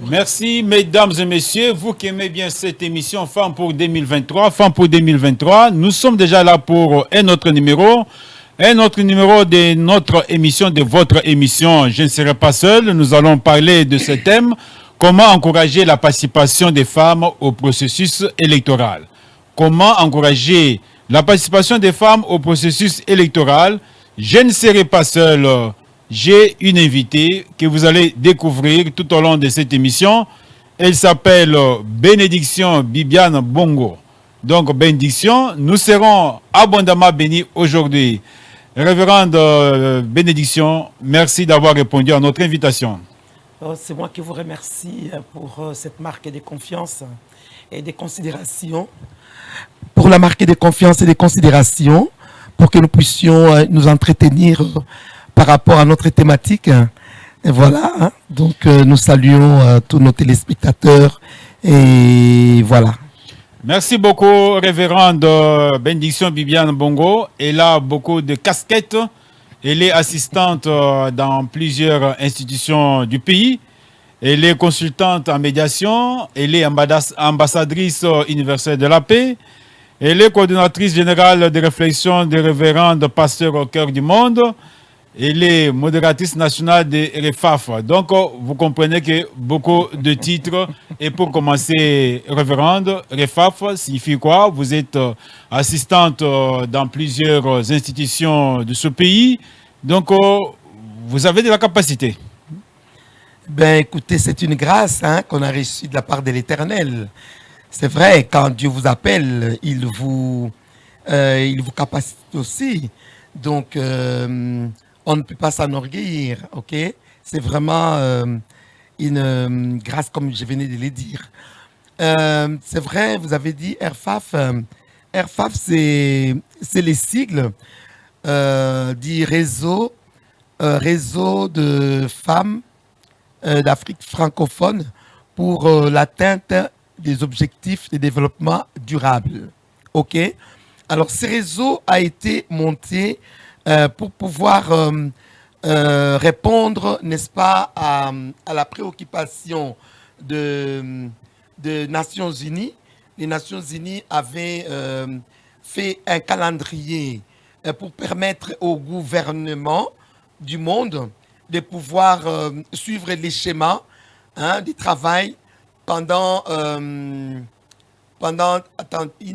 Merci, mesdames et messieurs, vous qui aimez bien cette émission Femmes pour 2023. Femmes pour 2023, nous sommes déjà là pour un autre numéro. Un autre numéro de notre émission, de votre émission. Je ne serai pas seul. Nous allons parler de ce thème. Comment encourager la participation des femmes au processus électoral. Comment encourager la participation des femmes au processus électoral. Je ne serai pas seul. J'ai une invitée que vous allez découvrir tout au long de cette émission. Elle s'appelle Bénédiction Bibiane Bongo. Donc, bénédiction, nous serons abondamment bénis aujourd'hui. Révérende Bénédiction, merci d'avoir répondu à notre invitation. C'est moi qui vous remercie pour cette marque de confiance et de considération. Pour la marque de confiance et de considération, pour que nous puissions nous entretenir par rapport à notre thématique. Et voilà, hein. Donc nous saluons tous nos téléspectateurs et voilà. Merci beaucoup, révérende Bénédiction Bibiane Bongo. Elle a beaucoup de casquettes. Elle est assistante dans plusieurs institutions du pays. Elle est consultante en médiation. Elle est ambassadrice universelle de la paix. Elle est coordonnatrice générale de réflexion des révérendes pasteurs au cœur du monde. Elle est modératrice nationale de REFAF. Donc, vous comprenez que beaucoup de titres. Et pour commencer, révérende, REFAF signifie quoi? Vous êtes assistante dans plusieurs institutions de ce pays. Donc, vous avez de la capacité. Ben, écoutez, c'est une grâce qu'on a reçue de la part de l'Éternel. C'est vrai, quand Dieu vous appelle, il vous capacite aussi. Donc, on ne peut pas s'enorgueillir, ok? C'est vraiment une grâce, comme je venais de le dire. C'est vrai, vous avez dit RFAF. RFAF, c'est les sigles du réseau de femmes d'Afrique francophone pour l'atteinte des objectifs de développement durable. Ok? Alors, ce réseau a été monté pour pouvoir répondre, n'est-ce pas, à la préoccupation de Nations Unies. Les Nations Unies avaient fait un calendrier pour permettre au gouvernement du monde de pouvoir suivre les schémas du travail pendant une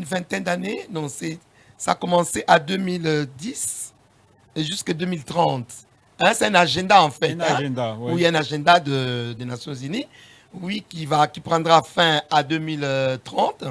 vingtaine d'années. Non, ça a commencé à 2010 et jusqu'à 2030. C'est un agenda en fait. Un agenda, oui. Oui, un agenda des Nations Unies, oui, qui prendra fin à 2030.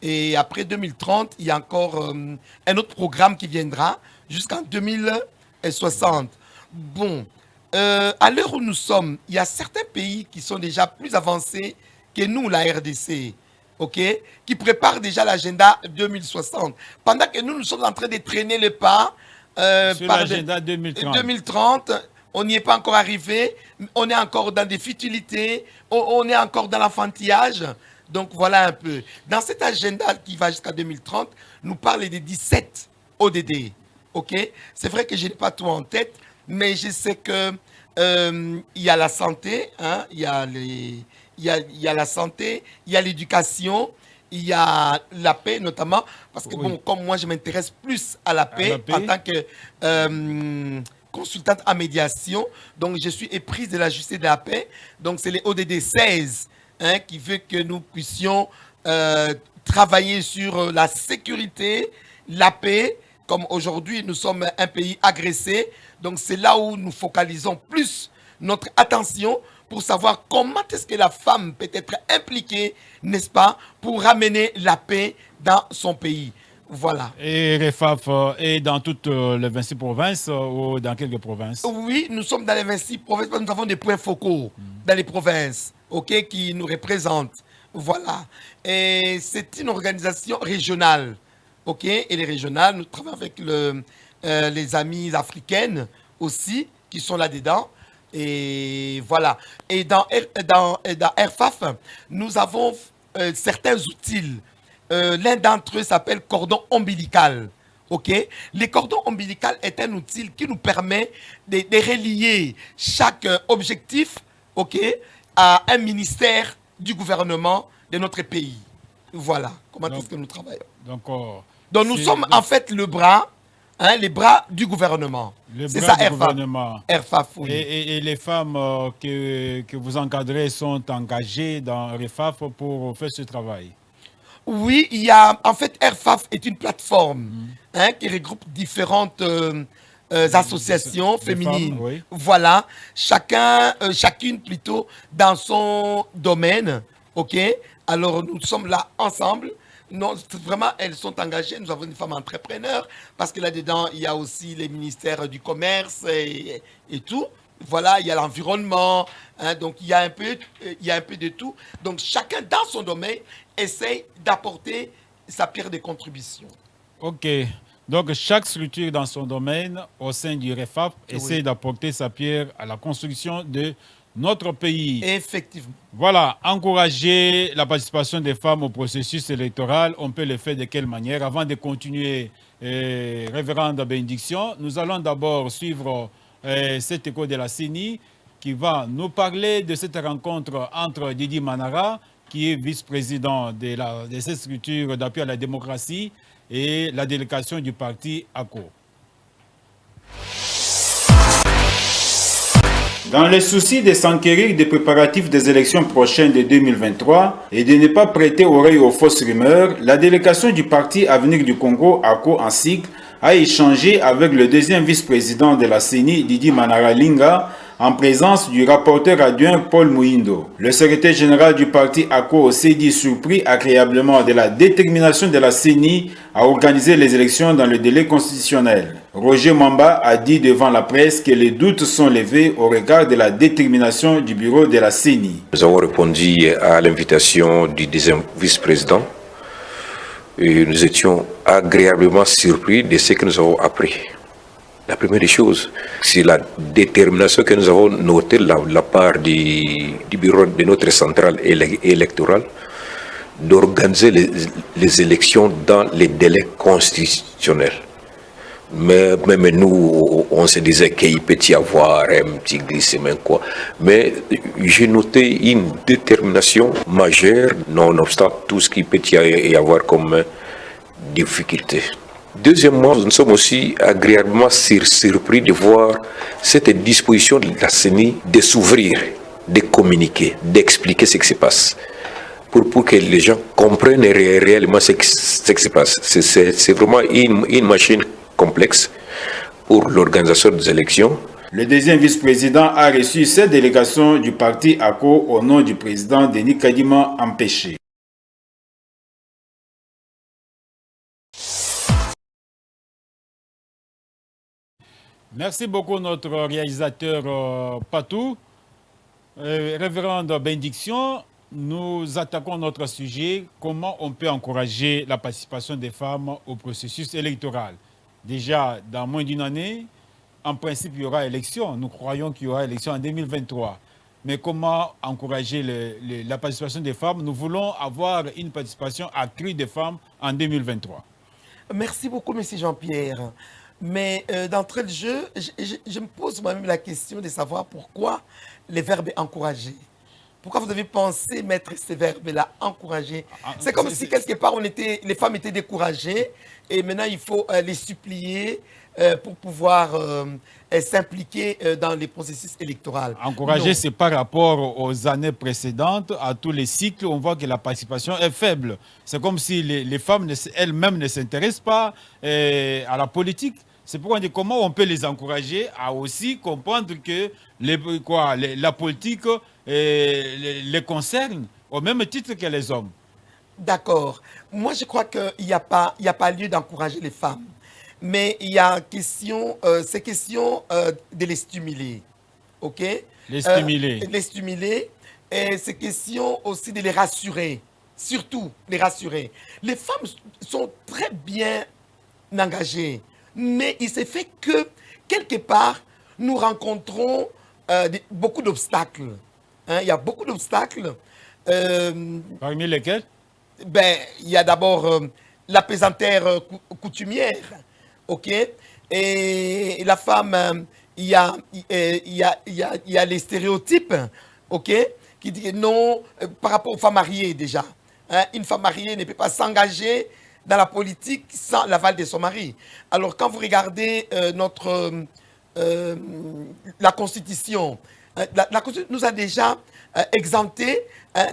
Et après 2030, il y a encore un autre programme qui viendra jusqu'en 2060. Bon, à l'heure où nous sommes, il y a certains pays qui sont déjà plus avancés que nous, la RDC, ok, qui préparent déjà l'agenda 2060. Pendant que nous sommes en train de traîner le pas sur l'agenda 2030. 2030, on n'y est pas encore arrivé, on est encore dans des futilités, on est encore dans l'enfantillage. Donc voilà un peu. Dans cet agenda qui va jusqu'à 2030, nous parle des 17 ODD. Ok, c'est vrai que je n'ai pas tout en tête, mais je sais que il y a la santé, il y a la santé, il y a l'éducation, il y a la paix notamment, parce que bon, comme moi je m'intéresse plus à la paix, en tant que consultante en médiation, donc je suis éprise de la justice et de la paix, donc c'est les ODD 16 qui veut que nous puissions travailler sur la sécurité, la paix. Comme aujourd'hui, nous sommes un pays agressé. Donc, c'est là où nous focalisons plus notre attention pour savoir comment est-ce que la femme peut être impliquée, n'est-ce pas, pour ramener la paix dans son pays. Voilà. Et REFAF est dans toutes les 26 provinces ou dans quelques provinces? Oui, nous sommes dans les 26 provinces. Nous avons des points focaux dans les provinces, ok, qui nous représentent. Voilà. Et c'est une organisation régionale. Ok, et les régionales, nous travaillons avec les amies africaines aussi, qui sont là-dedans. Et voilà. Et dans RFAF, nous avons certains outils. L'un d'entre eux s'appelle cordon ombilical. Ok, le cordon ombilical est un outil qui nous permet de relier chaque objectif, ok, à un ministère du gouvernement de notre pays. Voilà comment est-ce que nous travaillons. Donc nous sommes en fait le bras, les bras du gouvernement. C'est ça, Airfaf. Airfaf, oui. Et les femmes que vous encadrez sont engagées dans Airfaf pour faire ce travail? Oui, il y a, en fait, Airfaf est une plateforme qui regroupe différentes associations féminines. Femmes, oui. Voilà, chacune plutôt dans son domaine, ok? Alors nous sommes là ensemble. Non, vraiment, elles sont engagées. Nous avons des femmes entrepreneurs parce que là-dedans, il y a aussi les ministères du commerce et tout. Voilà, il y a l'environnement. Donc, il y a un peu de tout. Donc, chacun dans son domaine essaye d'apporter sa pierre de contribution. OK. Donc, chaque structure dans son domaine, au sein du REFAP, essaie d'apporter sa pierre à la construction de notre pays. Effectivement. Voilà, encourager la participation des femmes au processus électoral, on peut le faire de quelle manière? Avant de continuer, révérende bénédiction, nous allons d'abord suivre cet écho de la CENI qui va nous parler de cette rencontre entre Didi Manara, qui est vice-président de cette structure d'appui à la démocratie, et la délégation du parti ACO. Dans le souci de s'enquérir des préparatifs des élections prochaines de 2023 et de ne pas prêter oreille aux fausses rumeurs, la délégation du Parti Avenir du Congo, ACO en cycle, a échangé avec le deuxième vice-président de la CENI, Didi Manara Linga, en présence du rapporteur adjoint Paul Mouindo. Le secrétaire général du parti ACO s'est dit surpris agréablement de la détermination de la CENI à organiser les élections dans le délai constitutionnel. Roger Mamba a dit devant la presse que les doutes sont levés au regard de la détermination du bureau de la CENI. Nous avons répondu à l'invitation du deuxième vice-président et nous étions agréablement surpris de ce que nous avons appris. La première des choses, c'est la détermination que nous avons notée de la part du bureau de notre centrale électorale d'organiser les élections dans les délais constitutionnels. Mais même nous, on se disait qu'il peut y avoir un petit glissement, quoi. Mais j'ai noté une détermination majeure, nonobstant tout ce qu'il peut y avoir comme difficulté. Deuxièmement, nous sommes aussi agréablement surpris de voir cette disposition de la CENI de s'ouvrir, de communiquer, d'expliquer ce qui se passe, pour que les gens comprennent réellement ce qui se passe. C'est vraiment une machine complexe pour l'organisation des élections. Le deuxième vice-président a reçu cette délégation du parti ACO au nom du président Denis Kadima Empêché. Merci beaucoup notre réalisateur Patou. Révérende bénédiction, nous attaquons notre sujet, comment on peut encourager la participation des femmes au processus électoral. Déjà, dans moins d'une année, en principe, il y aura élection. Nous croyons qu'il y aura élection en 2023. Mais comment encourager la participation des femmes? Nous voulons avoir une participation accrue des femmes en 2023. Merci beaucoup, M. Jean-Pierre. Mais d'entrée de jeu, je me pose moi-même la question de savoir pourquoi les verbes encourager. Pourquoi vous avez pensé mettre ces verbes-là, encourager? C'est comme si quelque part les femmes étaient découragées et maintenant il faut les supplier pour pouvoir s'impliquer dans les processus électoraux. Encourager, c'est par rapport aux années précédentes, à tous les cycles, on voit que la participation est faible. C'est comme si les femmes elles-mêmes ne s'intéressent pas à la politique. C'est pourquoi on dit comment on peut les encourager à aussi comprendre que la politique les concerne au même titre que les hommes. D'accord. Moi, je crois qu'il n'y a pas lieu d'encourager les femmes. Mais il y a c'est question de les stimuler. OK? Les stimuler. Les stimuler. Et c'est question aussi de les rassurer. Surtout, les rassurer. Les femmes sont très bien engagées. Mais il se fait que, quelque part, nous rencontrons beaucoup d'obstacles. Il y a beaucoup d'obstacles. Parmi lesquels? Il y a d'abord la pesantère coutumière. OK? Et la femme, il y a les stéréotypes. OK? qui dit que non, par rapport aux femmes mariées déjà. Hein, une femme mariée ne peut pas s'engager dans la politique sans l'aval de son mari. Alors quand vous regardez la Constitution, la Constitution nous a déjà exempté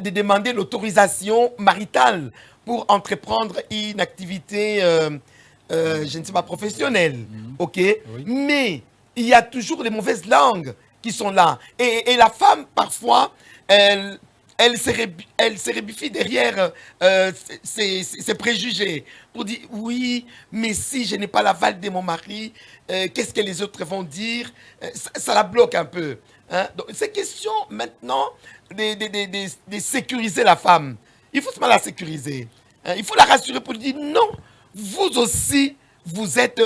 de demander l'autorisation maritale pour entreprendre une activité, je ne sais pas, professionnelle. Ok. Oui. Mais il y a toujours les mauvaises langues qui sont là. Et la femme, parfois, elle se rébifie derrière ses préjugés pour dire oui, mais si je n'ai pas l'aval de mon mari, qu'est-ce que les autres vont dire? Ça la bloque un peu. Hein? Donc, c'est question maintenant de sécuriser la femme. Il faut seulement la sécuriser. Hein? Il faut la rassurer pour lui dire non, vous aussi, vous êtes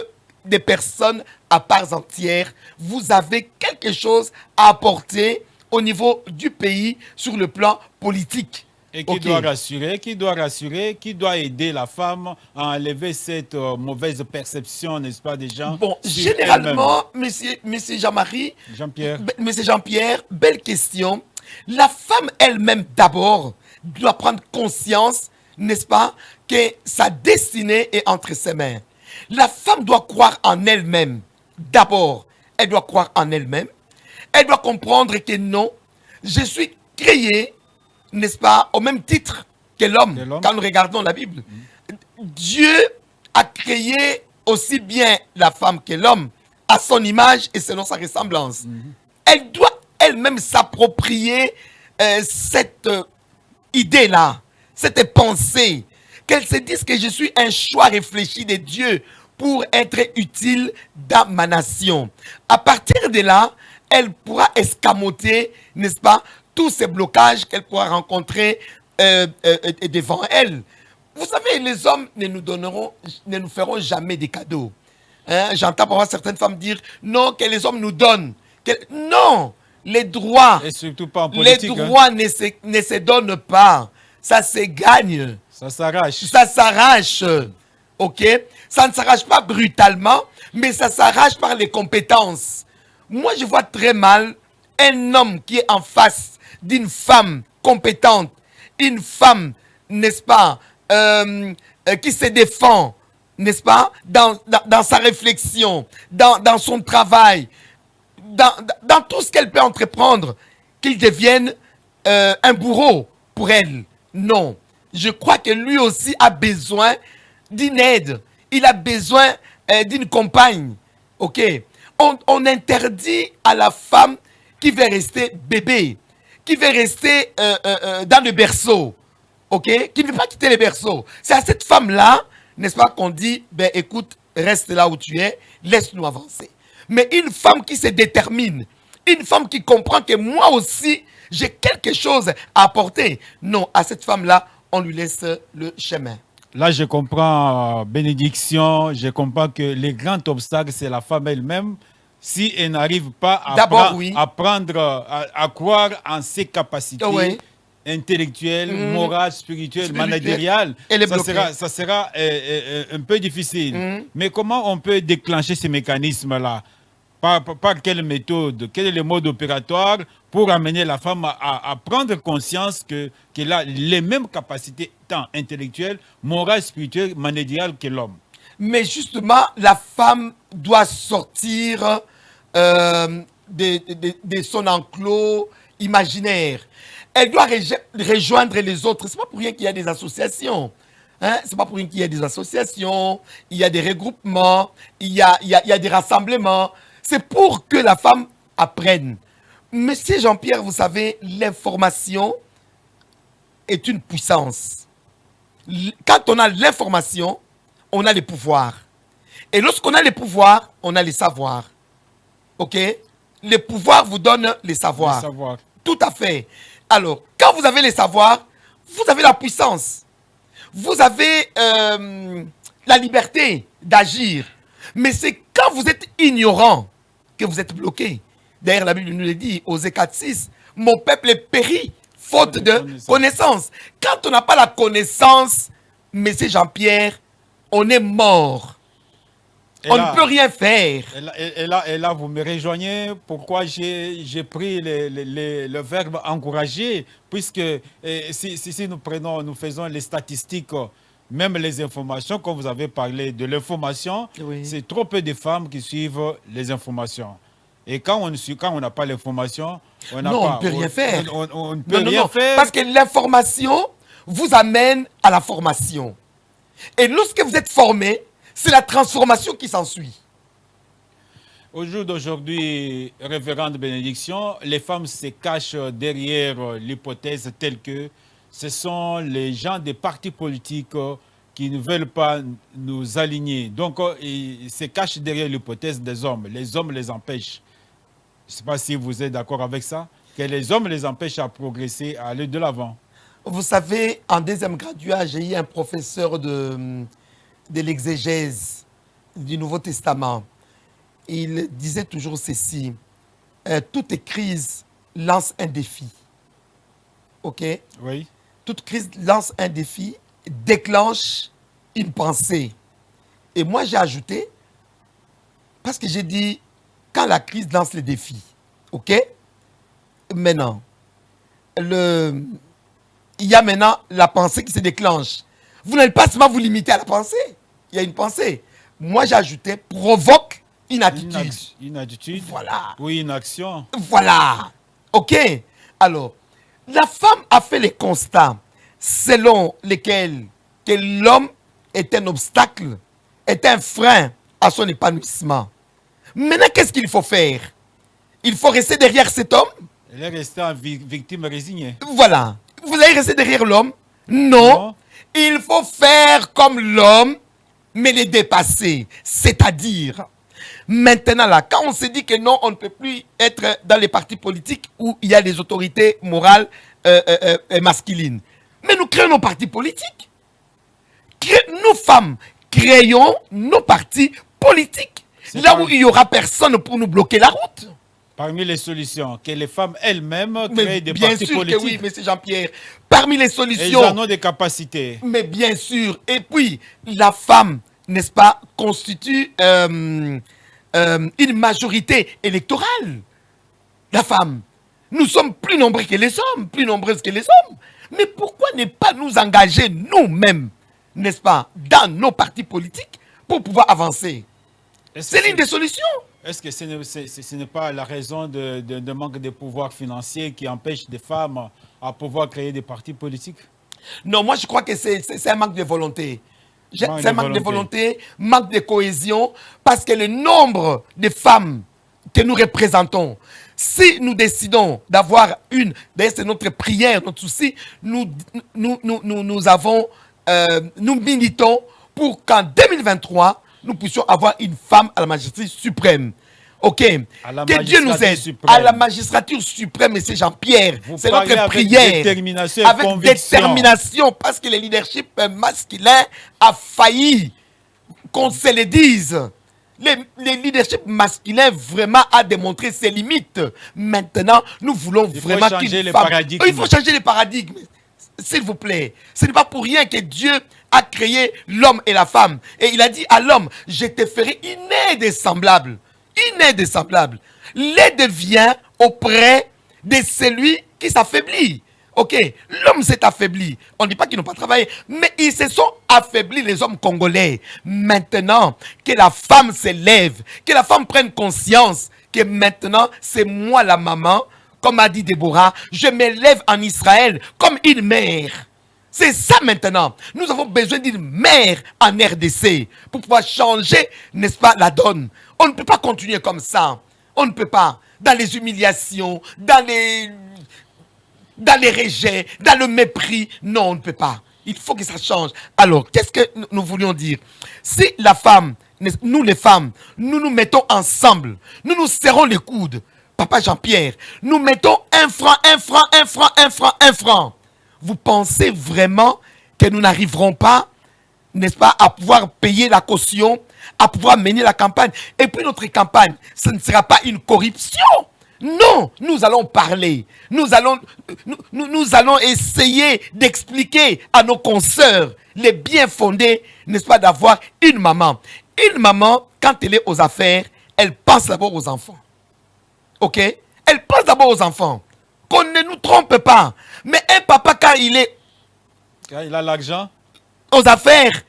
des personnes à part entière. Vous avez quelque chose à apporter au niveau du pays sur le plan politique. Et qui doit rassurer, qui doit aider la femme à enlever cette mauvaise perception, n'est-ce pas, des gens. Bon, généralement, monsieur Jean-Marie, monsieur Jean-Pierre, belle question. La femme elle-même d'abord doit prendre conscience, n'est-ce pas, que sa destinée est entre ses mains. La femme doit croire en elle-même. D'abord, elle doit croire en elle-même. Elle doit comprendre que non, je suis créé, n'est-ce pas, au même titre que l'homme. Quand nous regardons la Bible, Dieu a créé aussi bien la femme que l'homme à son image et selon sa ressemblance. Elle doit elle-même s'approprier cette idée-là, cette pensée, qu'elle se dise que je suis un choix réfléchi de Dieu pour être utile dans ma nation. À partir de là, elle pourra escamoter, n'est-ce pas, tous ces blocages qu'elle pourra rencontrer devant elle. Vous savez, les hommes ne nous feront jamais des cadeaux. Hein? J'entends parfois certaines femmes dire non, que les hommes nous donnent. Non, les droits, et surtout pas en politique, les droits ne se donnent pas. Ça se gagne. Ça s'arrache. Ça s'arrache. Ok? Ça ne s'arrache pas brutalement, mais ça s'arrache par les compétences. Moi, je vois très mal un homme qui est en face d'une femme compétente, une femme, n'est-ce pas, qui se défend, n'est-ce pas, dans sa réflexion, dans son travail, dans tout ce qu'elle peut entreprendre, qu'il devienne un bourreau pour elle. Non. Je crois que lui aussi a besoin d'une aide. Il a besoin d'une compagne. Ok? On interdit à la femme qui veut rester bébé, qui veut rester dans le berceau, ok, qui ne veut pas quitter le berceau. C'est à cette femme-là, n'est-ce pas, qu'on dit, ben écoute, reste là où tu es, laisse-nous avancer. Mais une femme qui se détermine, une femme qui comprend que moi aussi, j'ai quelque chose à apporter. Non, à cette femme-là, on lui laisse le chemin. Là, je comprends, bénédiction, je comprends que les grands obstacles, c'est la femme elle-même. Si elle n'arrive pas à croire en ses capacités intellectuelles, morales, spirituelles, managériales, ça sera un peu difficile. Mais comment on peut déclencher ces mécanismes-là? Par quelle méthode? Quel est le mode opératoire pour amener la femme à prendre conscience qu'elle a les mêmes capacités, tant intellectuelles, morales, spirituelles, managériales que l'homme? Mais justement, la femme doit sortir de son enclos imaginaire. Elle doit rejoindre les autres. Ce n'est pas pour rien qu'il y a des associations. Hein? Ce n'est pas pour rien qu'il y a des associations, il y a des regroupements, il y a des rassemblements. C'est pour que la femme apprenne. Monsieur Jean-Pierre, vous savez, l'information est une puissance. Quand on a l'information, on a les pouvoirs. Et lorsqu'on a les pouvoirs, on a les savoirs. OK? Les pouvoirs vous donnent les savoirs. Tout à fait. Alors, quand vous avez les savoirs, vous avez la puissance. Vous avez la liberté d'agir. Mais c'est quand vous êtes ignorant que vous êtes bloqué. D'ailleurs, la Bible nous le dit, Osée 4:6, mon peuple est péri, faute de connaissance. Quand on n'a pas la connaissance, monsieur Jean-Pierre, on est mort. On ne peut rien faire. Et là, vous me rejoignez. Pourquoi j'ai pris le verbe encourager? Puisque si nous faisons les statistiques, même les informations, comme vous avez parlé de l'information, Oui. c'est trop peu de femmes qui suivent les informations. Et quand on n'a pas l'information, on n'a pas... Non, on ne peut rien faire. On ne peut rien faire. Parce que l'information vous amène à la formation. Et lorsque vous êtes formé, c'est la transformation qui s'ensuit. Au jour d'aujourd'hui, révérende bénédiction, les femmes se cachent derrière l'hypothèse telle que ce sont les gens des partis politiques qui ne veulent pas nous aligner. Donc, ils se cachent derrière l'hypothèse des hommes. Les hommes les empêchent. Je ne sais pas si vous êtes d'accord avec ça, que les hommes les empêchent à progresser, à aller de l'avant. Vous savez, en deuxième graduat, j'ai eu un professeur de l'exégèse du Nouveau Testament. Il disait toujours ceci, toute crise lance un défi. OK? Oui. Toute crise lance un défi, déclenche une pensée. Et moi, j'ai ajouté, parce que j'ai dit, quand la crise lance le défi, OK? Maintenant, il y a maintenant la pensée qui se déclenche. Vous n'allez pas seulement vous limiter à la pensée. Il y a une pensée. Moi, j'ai ajouté, provoque une attitude. Une attitude. Voilà. Oui, une action. Voilà. OK? Alors, la femme a fait les constats selon lesquels que l'homme est un obstacle, est un frein à son épanouissement. Maintenant, qu'est-ce qu'il faut faire? Il faut rester derrière cet homme? Elle est restée en victime résignée. Voilà. Vous allez rester derrière l'homme? Non. Il faut faire comme l'homme, mais les dépasser. C'est-à-dire, maintenant là, quand on se dit que non, on ne peut plus être dans les partis politiques où il y a des autorités morales masculines. Mais nous créons nos partis politiques. Nous, femmes, créons nos partis politiques. Là où il n'y aura personne pour nous bloquer la route. Parmi les solutions, que les femmes elles-mêmes créent des bien partis sûr politiques. Que oui, M. Jean-Pierre. Parmi les solutions... Et ils en ont des capacités. Mais bien sûr. Et puis, la femme, n'est-ce pas, constitue une majorité électorale. La femme. Nous sommes plus nombreux que les hommes, plus nombreuses que les hommes. Mais pourquoi ne pas nous engager nous-mêmes, n'est-ce pas, dans nos partis politiques pour pouvoir avancer? C'est l'une des solutions. Est-ce que ce n'est pas la raison de manque de pouvoir financier qui empêche des femmes à pouvoir créer des partis politiques? Non, moi je crois que c'est un manque de volonté. C'est un manque de volonté, manque de cohésion, parce que le nombre de femmes que nous représentons, si nous décidons d'avoir une, d'ailleurs c'est notre prière, notre souci, nous militons pour qu'en 2023, nous puissions avoir une femme à la magistrature suprême. OK. Que Dieu nous aide. Suprême. À la magistrature suprême, M. Jean-Pierre. C'est notre prière. Avec détermination et avec conviction. Détermination, parce que le leadership masculin a failli, qu'on se le dise. Le leadership masculin vraiment a démontré ses limites. Maintenant, nous voulons vraiment qu'une femme... Il faut changer les paradigmes. S'il vous plaît, ce n'est pas pour rien que Dieu a créé l'homme et la femme. Et il a dit à l'homme, je te ferai une aide semblable. Une aide semblable. L'aide vient auprès de celui qui s'affaiblit. Ok, l'homme s'est affaibli. On ne dit pas qu'ils n'ont pas travaillé, mais ils se sont affaiblis, les hommes congolais. Maintenant, que la femme s'élève, que la femme prenne conscience que maintenant, c'est moi la maman. Comme a dit Déborah, je m'élève en Israël comme une mère. C'est ça maintenant. Nous avons besoin d'une mère en RDC pour pouvoir changer, n'est-ce pas, la donne. On ne peut pas continuer comme ça. On ne peut pas. Dans les humiliations, dans les rejets, dans le mépris. Non, on ne peut pas. Il faut que ça change. Alors, qu'est-ce que nous voulions dire? Si la femme, nous les femmes, nous nous mettons ensemble, nous nous serrons les coudes, Papa Jean-Pierre, nous mettons 1 franc, 1 franc, 1 franc, 1 franc, 1 franc. Vous pensez vraiment que nous n'arriverons pas, n'est-ce pas, à pouvoir payer la caution, à pouvoir mener la campagne? Et puis notre campagne, ce ne sera pas une corruption. Non, nous allons parler. Nous allons essayer d'expliquer à nos consoeurs les biens fondés, n'est-ce pas, d'avoir une maman. une maman, quand elle est aux affaires, elle pense d'abord aux enfants. Ok? Elle pense d'abord aux enfants. Qu'on ne nous trompe pas. Mais un papa, quand il est Quand il a l'argent, aux affaires,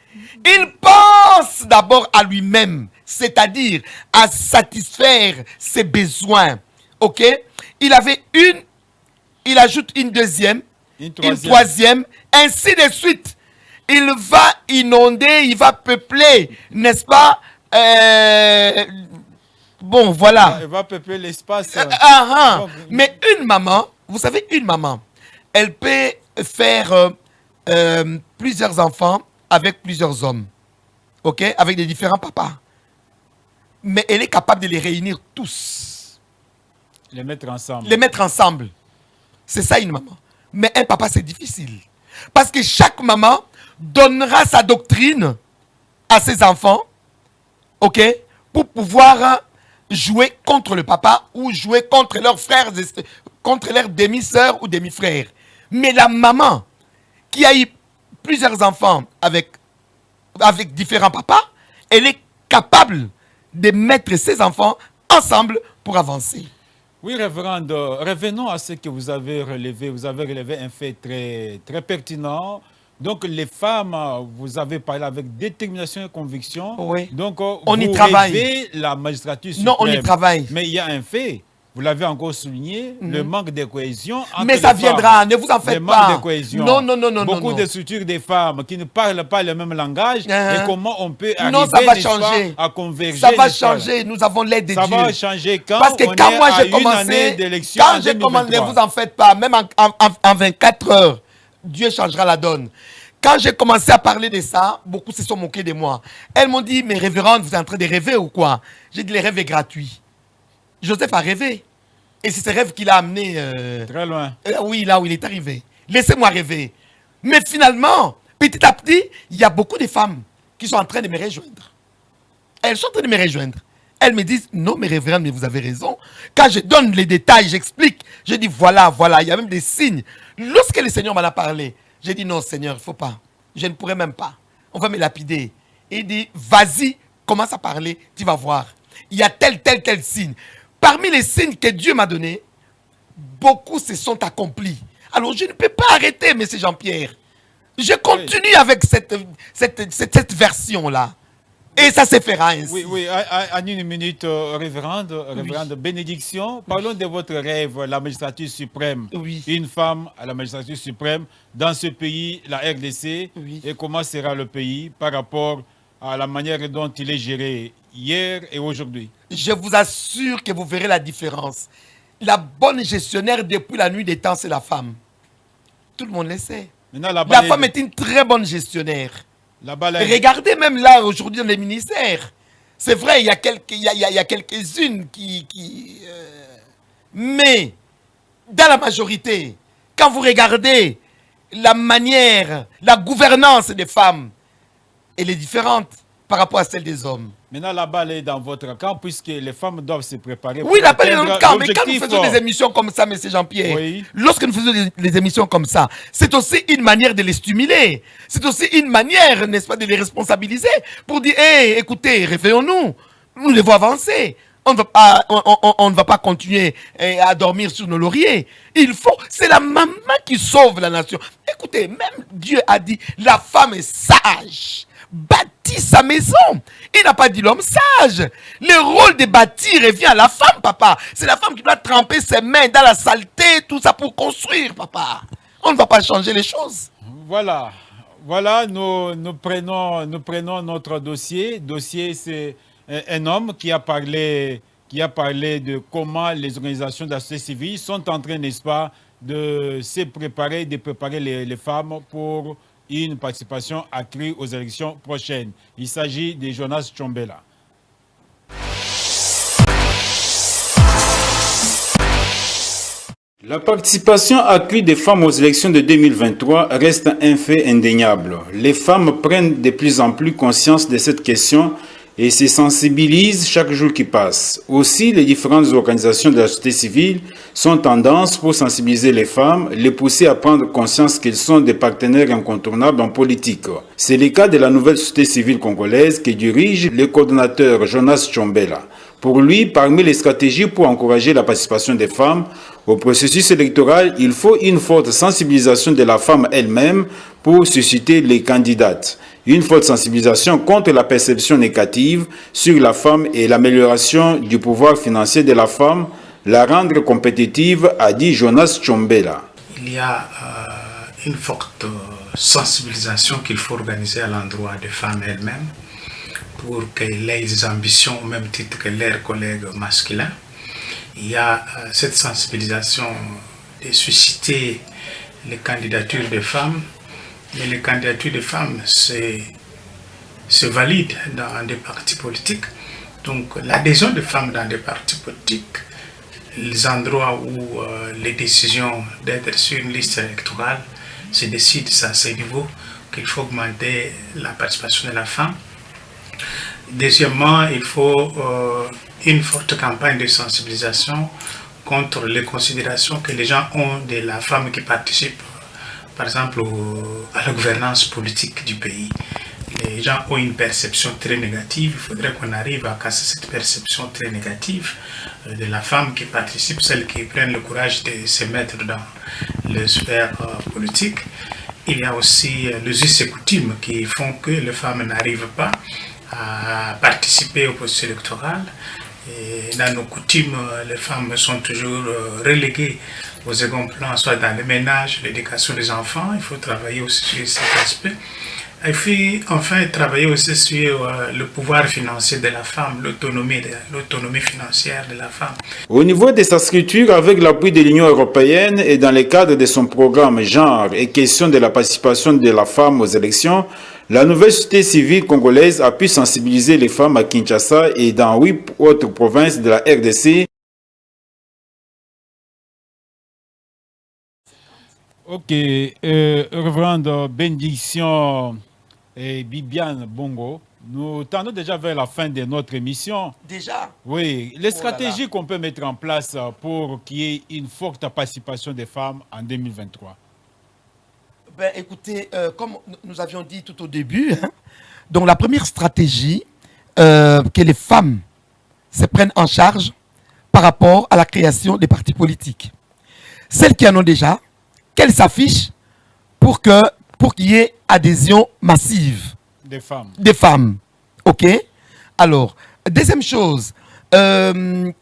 il pense d'abord à lui-même, c'est-à-dire à satisfaire ses besoins. Ok? Il avait une, il ajoute une deuxième, une une troisième. troisième, ainsi de suite. Il va inonder, il va peupler, n'est-ce pas? Bon, voilà. Il va peupler l'espace. Mais une maman, vous savez, une maman, elle peut faire plusieurs enfants avec plusieurs hommes. Ok? Avec des différents papas. Mais elle est capable de les réunir tous. Les mettre ensemble. Les mettre ensemble. C'est ça une maman. Mais un papa, c'est difficile. Parce que chaque maman donnera sa doctrine à ses enfants, ok, pour pouvoir jouer contre le papa ou jouer contre leurs frères, contre leurs demi-sœurs ou demi-frères. Mais la maman qui a eu plusieurs enfants avec différents papas, elle est capable de mettre ses enfants ensemble pour avancer. Oui, révérende, revenons à ce que vous avez relevé. Vous avez relevé un fait très, très pertinent. Donc, les femmes, vous avez parlé avec détermination et conviction. Oui. Donc, on y vous travaille. rêvez la magistrature suprême. Non, on y travaille. Mais il y a un fait. Vous l'avez encore souligné, le manque de cohésion entre Mais ça les viendra, femmes. ne vous en faites Le pas. manque de cohésion. Non. Beaucoup de structures des femmes qui ne parlent pas le même langage. Et comment on peut arriver Non, ça va n'est-ce pas, changer. à converger. Ça va n'est-ce pas? changer. Nous avons l'aide de Ça Dieu. va changer quand Parce que on quand est moi à j'ai une année commencé, d'élection en quand j'ai commencé, ne 2023. vous en faites pas, même en 24 heures, Dieu changera la donne. Quand j'ai commencé à parler de ça, beaucoup se sont moqués de moi. Elles m'ont dit, mais révérende, vous êtes en train de rêver ou quoi? J'ai dit, les rêves est gratuit. Joseph a rêvé. Et c'est ce rêve qui l'a amené... Très loin. oui, là où il est arrivé. Laissez-moi rêver. Mais finalement, petit à petit, il y a beaucoup de femmes qui sont en train de me rejoindre. Elles sont en train de me rejoindre. Elles me disent, non, mais révérende, mais vous avez raison. Quand je donne les détails, j'explique. Je dis, voilà, il y a même des signes. Lorsque le Seigneur m'en a parlé, j'ai dit, non, Seigneur, il ne faut pas. Je ne pourrai même pas. On va me lapider. Et il dit, vas-y, commence à parler, tu vas voir. Il y a tel signe. Parmi les signes que Dieu m'a donnés, beaucoup se sont accomplis. Alors, je ne peux pas arrêter, M. Jean-Pierre. Je continue avec cette version-là. Et ça se fera ainsi. Oui, en une minute, révérende, bénédiction. Parlons de votre rêve, la magistrature suprême. Oui. Une femme à la magistrature suprême dans ce pays, la RDC. Oui. Et comment sera le pays par rapport à la manière dont il est géré hier et aujourd'hui? Je vous assure que vous verrez la différence. La bonne gestionnaire depuis la nuit des temps, c'est la femme. Tout le monde le sait. Maintenant, La femme est une très bonne gestionnaire. Regardez même là, aujourd'hui, dans les ministères. C'est vrai, il y a quelques-unes qui mais, dans la majorité, quand vous regardez la manière, la gouvernance des femmes, elle est différente par rapport à celle des hommes. Maintenant, la balle est dans votre camp, puisque les femmes doivent se préparer. Oui, la balle est dans notre camp, mais quand nous l'objectif, faisons des émissions comme ça, M. Jean-Pierre, Oui. lorsque nous faisons des émissions comme ça, c'est aussi une manière de les stimuler. C'est aussi une manière, n'est-ce pas, de les responsabiliser pour dire, hé, écoutez, réveillons-nous, nous devons avancer. On ne va pas continuer à dormir sur nos lauriers. C'est la maman qui sauve la nation. Écoutez, même Dieu a dit, la femme est sage. Bâtit sa maison. Il n'a pas dit l'homme sage. Le rôle de bâtir revient à la femme, papa. C'est la femme qui doit tremper ses mains dans la saleté, tout ça pour construire, papa. On ne va pas changer les choses. Voilà, nous prenons notre dossier. Dossier, c'est un homme qui a parlé de comment les organisations de la société civile sont en train, n'est-ce pas, de préparer les femmes pour une participation accrue aux élections prochaines. Il s'agit de Jonas Chombela. La participation accrue des femmes aux élections de 2023 reste un fait indéniable. Les femmes prennent de plus en plus conscience de cette question et se sensibilisent chaque jour qui passe. Aussi, les différentes organisations de la société civile sont tendances pour sensibiliser les femmes, les pousser à prendre conscience qu'elles sont des partenaires incontournables en politique. C'est le cas de la nouvelle société civile congolaise que dirige le coordonnateur Jonas Chombela. Pour lui, parmi les stratégies pour encourager la participation des femmes au processus électoral, il faut une forte sensibilisation de la femme elle-même pour susciter les candidates. Une forte sensibilisation contre la perception négative sur la femme et l'amélioration du pouvoir financier de la femme, la rendre compétitive, a dit Jonas Chombela. Il y a une forte sensibilisation qu'il faut organiser à l'endroit des femmes elles-mêmes pour qu'elles aient des ambitions au même titre que leurs collègues masculins. Il y a cette sensibilisation de susciter les candidatures des femmes, mais les candidatures des femmes se valident dans des partis politiques. Donc l'adhésion des femmes dans des partis politiques, les endroits où les décisions d'être sur une liste électorale se décident, c'est à ce niveau qu'il faut augmenter la participation de la femme. Deuxièmement, il faut une forte campagne de sensibilisation contre les considérations que les gens ont de la femme qui participe, par exemple, à la gouvernance politique du pays. Les gens ont une perception très négative. Il faudrait qu'on arrive à casser cette perception très négative de la femme qui participe, celles qui prennent le courage de se mettre dans les sphères politiques. Il y a aussi les us et coutumes qui font que les femmes n'arrivent pas à participer au processus électoral. Et dans nos coutumes, les femmes sont toujours reléguées au second plan, soit dans le ménage, l'éducation des enfants. Il faut travailler aussi sur cet aspect. Et puis, enfin, travailler aussi sur le pouvoir financier de la femme, l'autonomie financière de la femme. Au niveau de sa structure, avec l'appui de l'Union européenne et dans le cadre de son programme Genre et question de la participation de la femme aux élections, la nouvelle société civile congolaise a pu sensibiliser les femmes à Kinshasa et dans 8 autres provinces de la RDC. Ok, Reverend Bénédiction et Bibiane Bongo, nous tendons déjà vers la fin de notre émission. Déjà? Oui, les stratégies qu'on peut mettre en place pour qu'il y ait une forte participation des femmes en 2023. Ben, écoutez, comme nous avions dit tout au début, hein, donc la première stratégie, que les femmes se prennent en charge par rapport à la création des partis politiques. Celles qui en ont déjà, qu'elles s'affichent pour qu'il y ait adhésion massive des femmes. Des femmes. OK? Alors, deuxième chose, que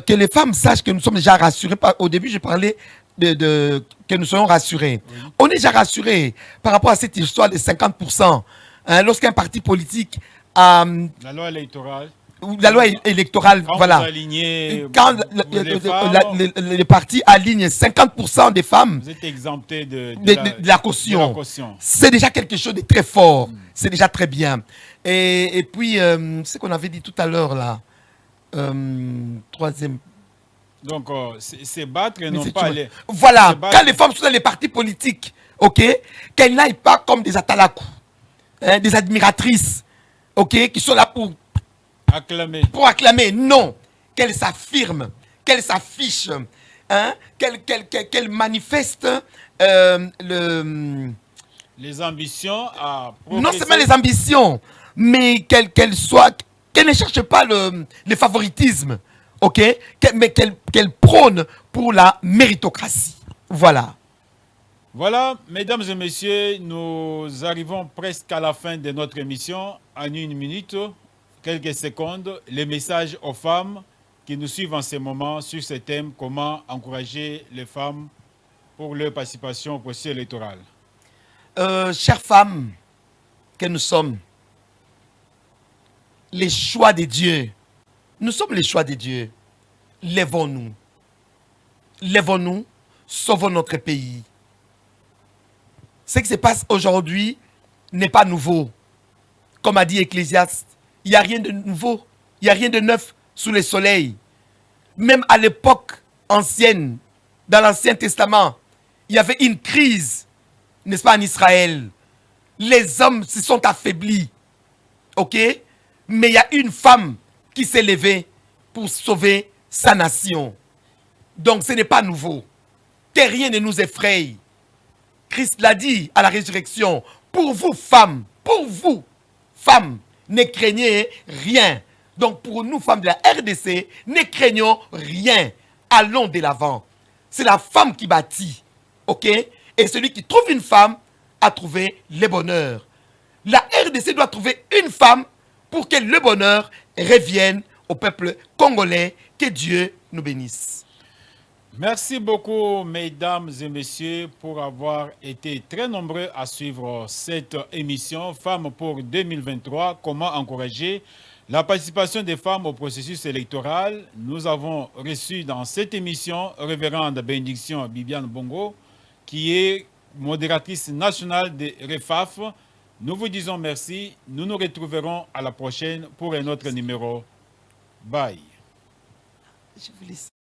les femmes sachent que nous sommes déjà rassurés. Au début, j'ai parlé que nous soyons rassurés. Oui. On est déjà rassurés par rapport à cette histoire de 50%. Hein, lorsqu'un parti politique a... la loi électorale. La loi électorale, quand voilà. Quand les partis alignent 50% des femmes, vous êtes exempté de la caution. C'est déjà quelque chose de très fort. C'est déjà très bien. Et puis, ce qu'on avait dit tout à l'heure, là, troisième. Donc, c'est battre et non pas aller. Voilà, quand les femmes sont dans les partis politiques, ok, qu'elles n'aillent pas comme des atalakou, hein, des admiratrices, ok, qui sont là pour acclamer, non. Qu'elle s'affirme, qu'elle s'affiche, hein, qu'elle manifeste les ambitions à progresser. Non seulement les ambitions, mais qu'elle ne cherche pas le favoritisme, ok, mais qu'elle prône pour la méritocratie. Voilà. Voilà, mesdames et messieurs, nous arrivons presque à la fin de notre émission. En 1 minute, quelques secondes, les messages aux femmes qui nous suivent en ce moment sur ce thème, comment encourager les femmes pour leur participation au processus électoral. Chères femmes que nous sommes, les choix de Dieu, nous sommes les choix de Dieu. Lèvons-nous. Lèvons-nous, sauvons notre pays. Ce qui se passe aujourd'hui n'est pas nouveau. Comme a dit Ecclésiaste, il n'y a rien de nouveau, il n'y a rien de neuf sous le soleil. Même à l'époque ancienne, dans l'Ancien Testament, il y avait une crise, n'est-ce pas, en Israël. Les hommes se sont affaiblis. ok? Mais il y a une femme qui s'est levée pour sauver sa nation. Donc ce n'est pas nouveau. Que rien ne nous effraie. Christ l'a dit à la résurrection. Pour vous, femmes, ne craignez rien. Donc pour nous, femmes de la RDC, ne craignons rien. Allons de l'avant. C'est la femme qui bâtit. Ok? Et celui qui trouve une femme a trouvé le bonheur. La RDC doit trouver une femme pour que le bonheur revienne au peuple congolais. Que Dieu nous bénisse. Merci beaucoup, mesdames et messieurs, pour avoir été très nombreux à suivre cette émission Femmes pour 2023. Comment encourager la participation des femmes au processus électoral. Nous avons reçu dans cette émission Révérende Bénédiction Bibiane Bongo, qui est modératrice nationale de REFAF. Nous vous disons merci. Nous nous retrouverons à la prochaine pour un autre numéro. Bye. Je vous laisse.